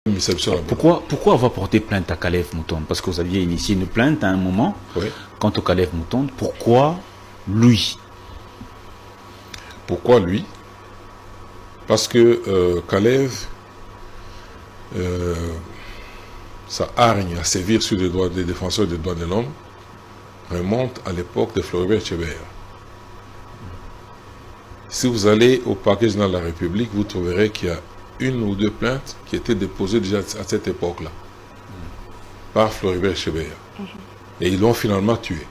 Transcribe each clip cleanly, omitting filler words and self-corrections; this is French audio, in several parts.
Pourquoi avoir porté plainte à Kalev Moutonde? Parce que vous aviez initié une plainte à un moment contre Kalev Moutonde. Pourquoi lui? Pourquoi lui? Parce que Kalev, sa hargne à sévir sur les droits des défenseurs des droits de l'homme remonte à l'époque de Floribert Chebeya. Si vous allez au parquet général de la République, vous trouverez qu'il y a une ou deux plaintes qui étaient déposées déjà à cette époque-là par Floribert Chebeya. Et ils l'ont finalement tué.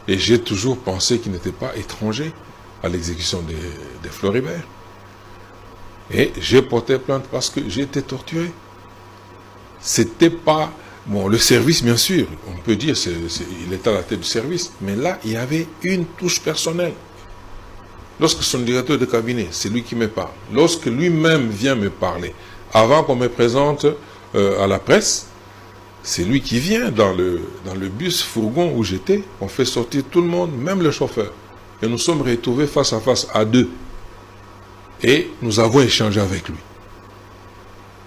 Et j'ai toujours pensé qu'il n'était pas étranger à l'exécution de Floribert. Et j'ai porté plainte parce que j'ai été torturé. C'était pas... Bon, le service, bien sûr, on peut dire, il était à la tête du service. Mais là, il y avait une touche personnelle. Lorsque son directeur de cabinet, c'est lui qui me parle, lorsque lui-même vient me parler, avant qu'on me présente à la presse, c'est lui qui vient dans le bus fourgon où j'étais, on fait sortir tout le monde, même le chauffeur. Et nous sommes retrouvés face à face à deux. Et nous avons échangé avec lui.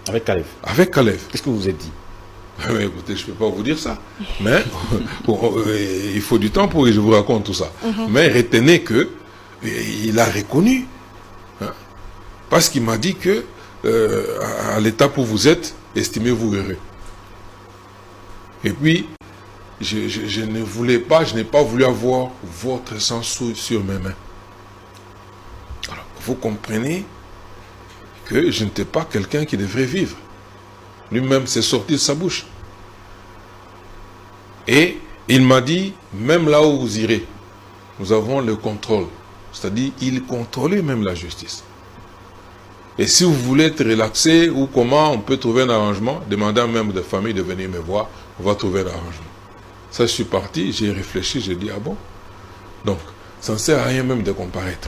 Avec Kalev? Avec Kalev. Qu'est-ce que vous vous êtes dit? Mais écoutez, je ne peux pas vous dire ça. Mais il faut du temps pour que je vous raconte tout ça. Mais retenez que il a reconnu. Hein, parce qu'il m'a dit que à l'étape où vous êtes, estimez-vous heureux. Et puis, je ne voulais pas, je n'ai pas voulu avoir votre sang sur mes mains. Alors, vous comprenez que je n'étais pas quelqu'un qui devrait vivre. Lui-même, c'est sorti de sa bouche. Et il m'a dit, même là où vous irez, nous avons le contrôle. C'est-à-dire, il contrôlait même la justice. Et si vous voulez être relaxé, ou comment on peut trouver un arrangement, demandez à un membre de famille de venir me voir, on va trouver un arrangement. Ça, je suis parti, j'ai réfléchi, j'ai dit, ah bon? Donc, ça ne sert à rien même de comparaître.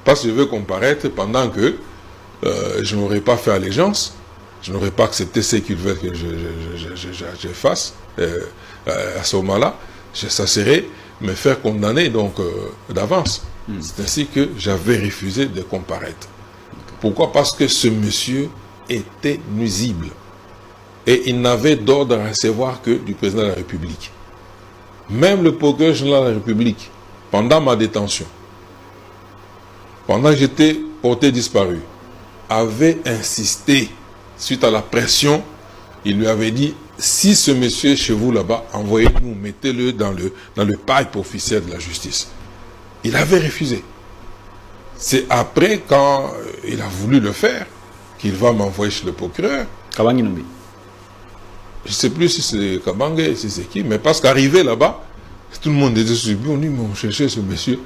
Parce que je veux comparaître pendant que je n'aurais pas fait allégeance, je n'aurais pas accepté ce qu'ils veulent que je fasse. À ce moment-là, ça serait me faire condamner donc d'avance. C'est ainsi que j'avais refusé de comparaître. Pourquoi? Parce que ce monsieur était nuisible. Et il n'avait d'ordre à recevoir que du président de la République. Même le procureur général de la République, pendant ma détention, pendant que j'étais porté disparu, avait insisté, suite à la pression, il lui avait dit, si ce monsieur est chez vous là-bas, envoyez-nous, mettez-le dans le pipe officiel de la justice. Il avait refusé. C'est après, quand il a voulu le faire, qu'il va m'envoyer chez le procureur. Kabangi Numbi. Je ne sais plus si c'est Kabange, si c'est qui, mais parce qu'arrivé là-bas, tout le monde était subi, on dit, mais on cherchait ce monsieur,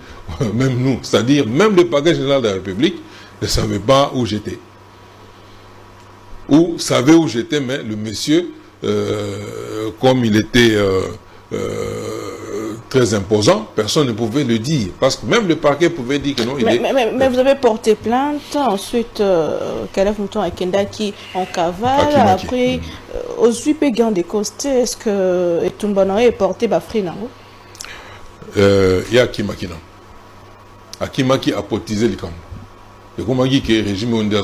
même nous, c'est-à-dire, même le parquet général de la République ne savait pas où j'étais. Ou savait où j'étais, mais le monsieur, comme il était très imposant, personne ne pouvait le dire. Parce que même le parquet pouvait dire que non, mais vous avez porté plainte, ensuite, Kalev Moutonde et Kendaki en cavale, après, aux 8 pégans des costés, est-ce que Etumbanore est porté Bafri Nango? Il y a Akimaki. Akimaki a potisé le camp. Et comme dit que le régime est en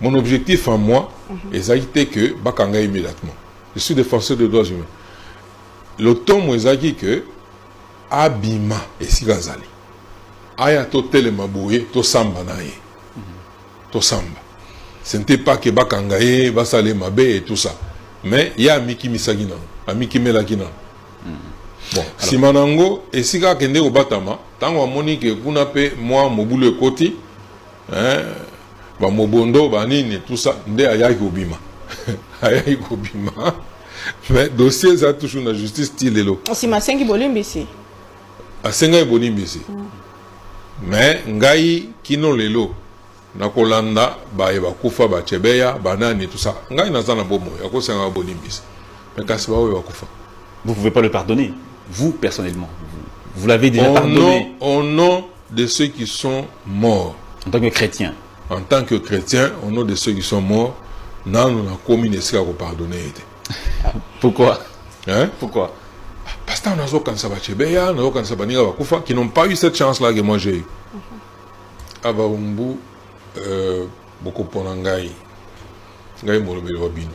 mon objectif en moi, c'est que Bakanga immédiatement. Je suis défenseur des droits humains. L'automne, c'est que Abima et Sigazali. Aya to telemabouye, to samba naye. To samba. Ce n'était pas que Bakangaye, Basale Mabe et tout ça. Mais il y a Amiki Misagina, Amiki Melagina. Bon, si Manango et Siga Kende au Batama, tant que Monique Kunape, moi, Mobule Koti, hein. Ba mobondo ba nini tout ça nde ayaki obima ayaki obima mais dossier za toujours na justice tilelo si masengi bolimbisi asenga bolimbisi mais ngai kino lelo na kolanda ba eba kufa ba Chebeya banani tout ça ngai nazana bomo yako senga bolimbisi mais kasi ba eba kufa. Vous pouvez pas le pardonner, vous personnellement, vous l'avez déjà pardonné au nom de ceux qui sont morts en tant que chrétien. En tant que chrétien, au nom de ceux qui sont morts, nous avons commis des à pardonner. Pourquoi? Hein? Pourquoi? Parce que nous avons qui n'ont pas eu cette chance-là que moi j'ai eue. Abaumbu, beaucoup pour ngai molobeli wa bino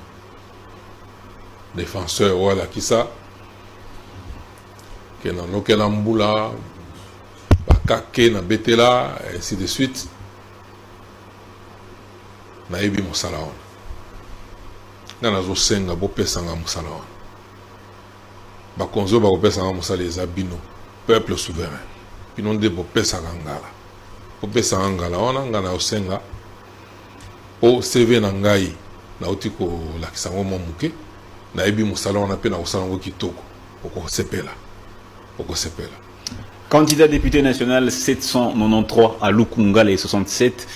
défenseur wala kisa que na lokela mbula bakake na betela ainsi de suite na yebi mosala wana na nazosenga bopesanga mosala wana bakonzo bakopesanga mosala eza bino peuple souverain bino nde bopesaka ngala wana nga na osenga o CV na ngai na uti kolakisa ngo mwa moke na yebi mosala wana mpe na kosala ngo kitoko okosepela. Candidat député national 793 à Lukunga, les 67.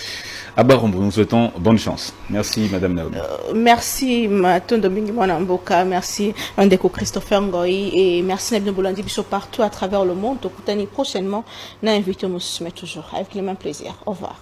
À Barombo, nous souhaitons bonne chance. Merci, Madame Naomi. Merci, Matondo Bingimana Mboka. Merci, Ndeko Christopher Ngoyi. Et merci, Nabino Bolandi Bisso partout à travers le monde. Au Koutani prochainement, nous invitons, mais toujours avec le même plaisir. Au revoir.